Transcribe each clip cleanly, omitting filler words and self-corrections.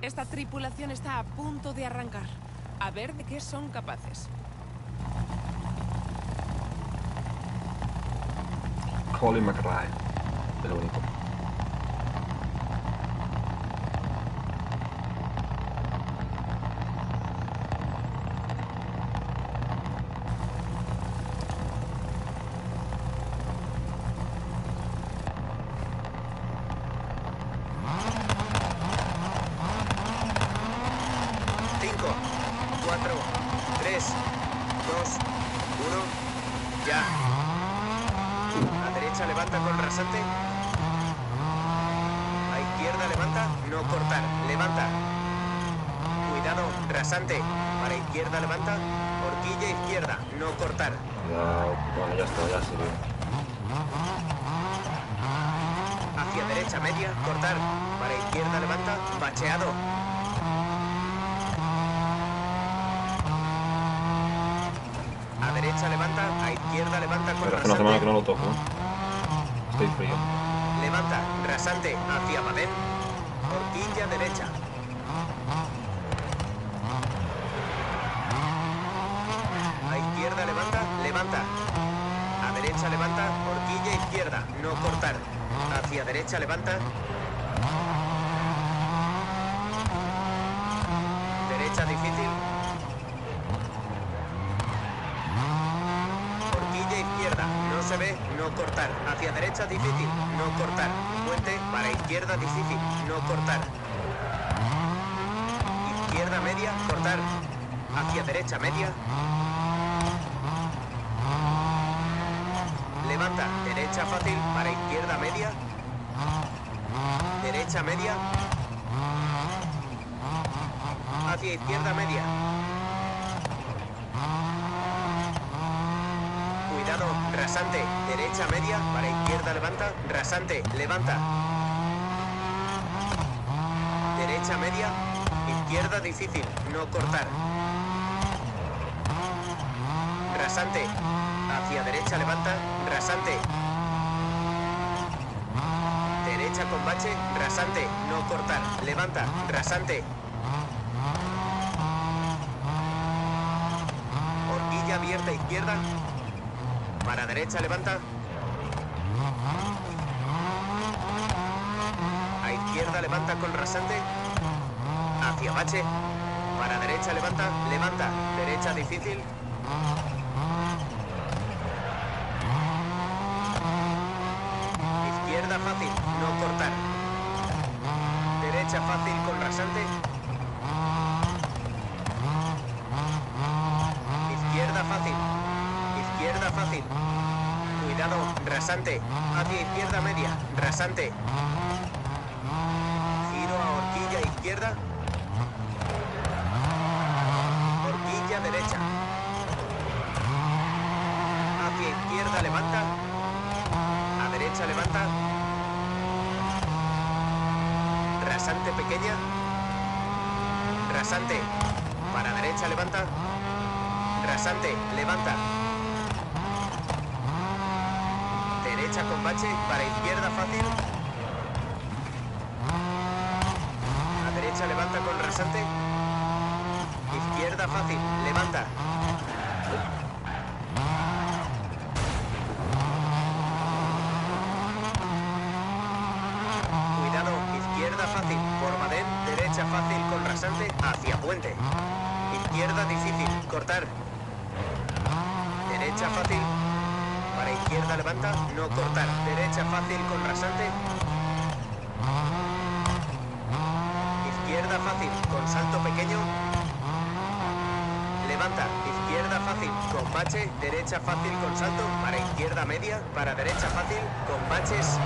Esta tripulación está a punto de arrancar. A ver de qué son capaces. Colin McRae, el único. Levanta con rasante. A izquierda levanta, no cortar, levanta. Cuidado, rasante. Para izquierda levanta, horquilla izquierda, no cortar. Cuidado, bueno, ya está, ya sirve. Hacia derecha media, cortar. Para izquierda levanta, bacheado. A derecha levanta, a izquierda levanta con Pero hace rasante. una semana que no lo toco, ¿eh? Estoy frío. Levanta, rasante, hacia Badén. Horquilla derecha. A izquierda levanta, levanta. A derecha levanta, horquilla izquierda, no cortar. Hacia derecha levanta. Derecha difícil. Horquilla izquierda, no se ve, no cortar. Hacia derecha difícil, no cortar. Puente, para izquierda difícil, no cortar. Izquierda media, cortar. Hacia derecha media. Levanta, derecha fácil, para izquierda media. Derecha media. Hacia izquierda media. Cuidado, rasante, derecha media, para izquierda levanta, rasante, levanta. Derecha media, izquierda difícil, no cortar. Rasante, hacia derecha levanta, rasante. Derecha con bache, rasante, no cortar, levanta, rasante. Horquilla abierta izquierda. Para derecha levanta. A izquierda levanta con rasante. Hacia bache. Para derecha levanta, levanta. Derecha difícil. Izquierda fácil, no cortar. Derecha fácil con rasante. Izquierda fácil. Izquierda fácil. Cuidado, rasante. Hacia izquierda media, rasante. Giro a horquilla izquierda. Horquilla derecha. Hacia izquierda levanta. A derecha levanta. Rasante pequeña. Rasante. Para derecha levanta. Rasante, levanta. Derecha con bache, para izquierda fácil. A derecha levanta con rasante. Izquierda fácil, levanta. Cuidado, izquierda fácil, por Badén, derecha fácil con rasante, hacia puente. Izquierda difícil, cortar. Derecha fácil. Para izquierda levanta, no cortar. Derecha fácil con rasante. Izquierda fácil con salto pequeño. Levanta, izquierda fácil con bache. Derecha fácil con salto. Para izquierda media. Para derecha fácil con baches.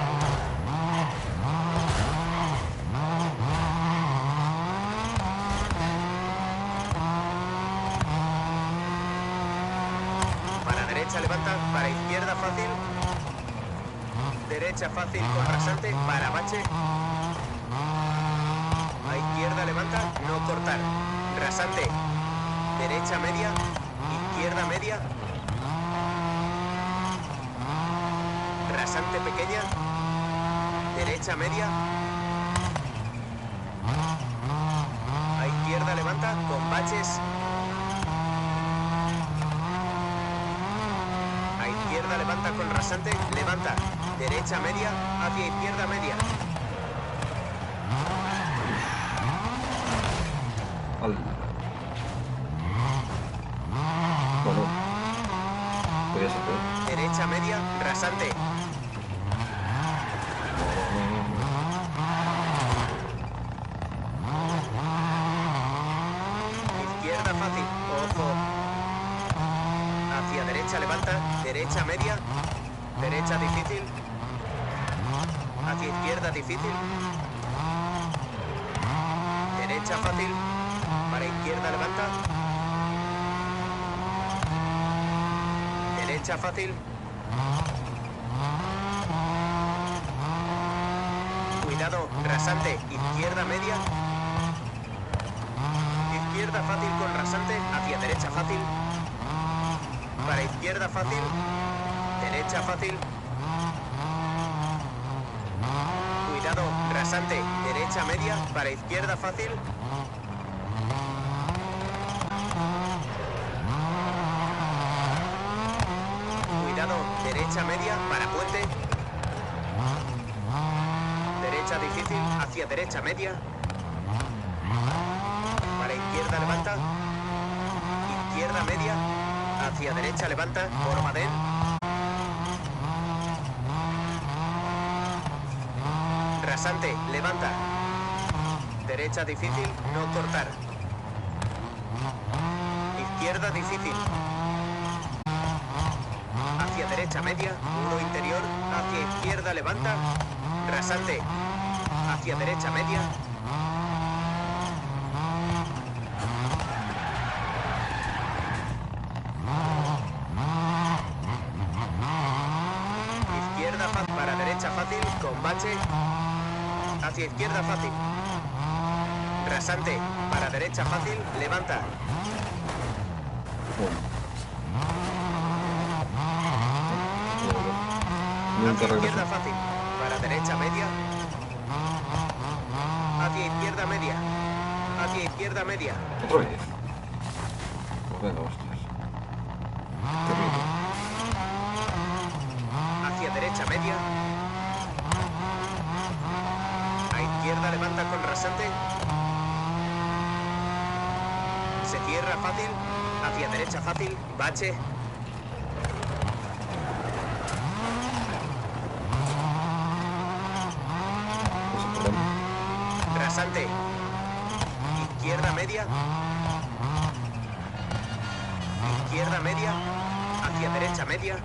Levanta, para izquierda fácil. Derecha fácil con rasante, para bache. A izquierda levanta, no cortar. Rasante. Derecha media. Izquierda media. Rasante pequeña. Derecha media. levanta con baches. A izquierda levanta con rasante, levanta. Derecha media, hacia izquierda media. Al... Bueno. Podría ser peor. Derecha media, rasante. Izquierda fácil, ojo. Hacia derecha levanta, derecha media. Derecha difícil. Hacia izquierda difícil. Derecha fácil. Para izquierda levanta. Derecha fácil. Cuidado, rasante, izquierda media. Izquierda fácil con rasante, hacia derecha fácil. Para izquierda fácil. Derecha fácil. Cuidado, rasante, derecha media, para izquierda fácil. Cuidado, derecha media, para puente. Derecha difícil, hacia derecha media. Para izquierda levanta. Izquierda media, hacia derecha levanta, por Madén. Rasante, levanta. Derecha difícil, no cortar. Izquierda difícil. Hacia derecha media, uno interior, hacia izquierda levanta. Rasante. Hacia derecha media. Izquierda fácil, para derecha fácil, con bache. Hacia izquierda fácil. Rasante, para derecha fácil, levanta. Hacia izquierda fácil, para derecha media. Hacia izquierda media. Hacia izquierda media. ¿Otra vez? Pues venga, hostias. Terrible. Hacia derecha media. A izquierda levanta con rasante. Se cierra fácil. Hacia derecha fácil. Bache. Ese problema. Rasante. Izquierda media. Izquierda media. Hacia derecha media.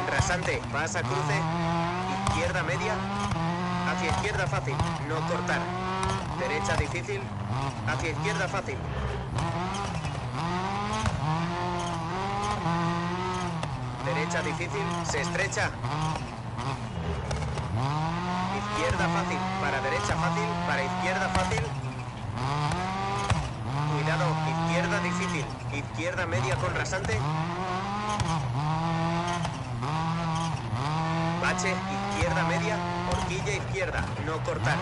Rasante. Pasa cruce. Izquierda media. Hacia izquierda fácil. No cortar. Derecha difícil. Hacia izquierda fácil. Derecha difícil. Se estrecha. Izquierda fácil. Para derecha fácil. Para izquierda fácil. Cuidado. Izquierda difícil. Izquierda media con rasante. Bache. Izquierda media. Horquilla izquierda. No cortar.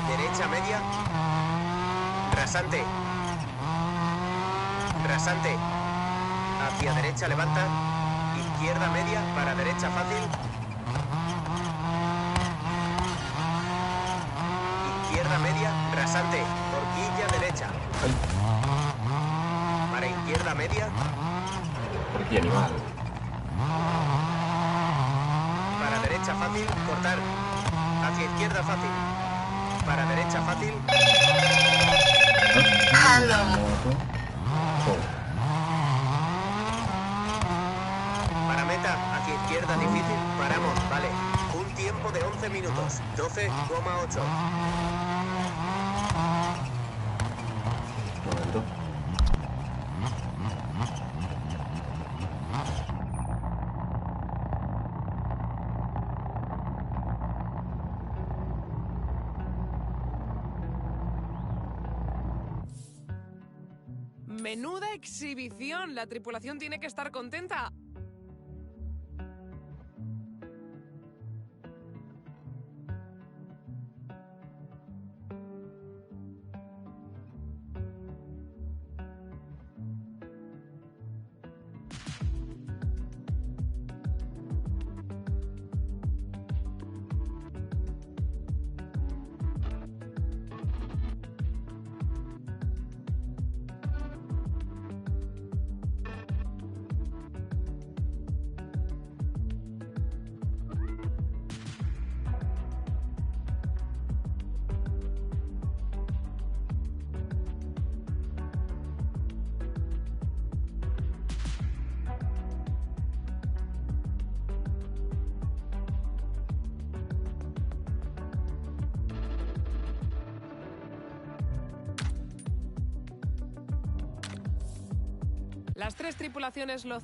Derecha media. Rasante. Rasante. Hacia derecha levanta. Izquierda media. Para derecha fácil. Izquierda media. Rasante. Horquilla derecha. Ay, Para izquierda media. por aquí, animal. Para derecha fácil. Cortar. Hacia izquierda fácil. Para derecha fácil. Para meta. Hacia izquierda difícil. Paramos. Vale. Un tiempo de 11 minutos. 12,8. Un momento. Menuda exhibición. La tripulación tiene que estar contenta. Las tres tripulaciones lo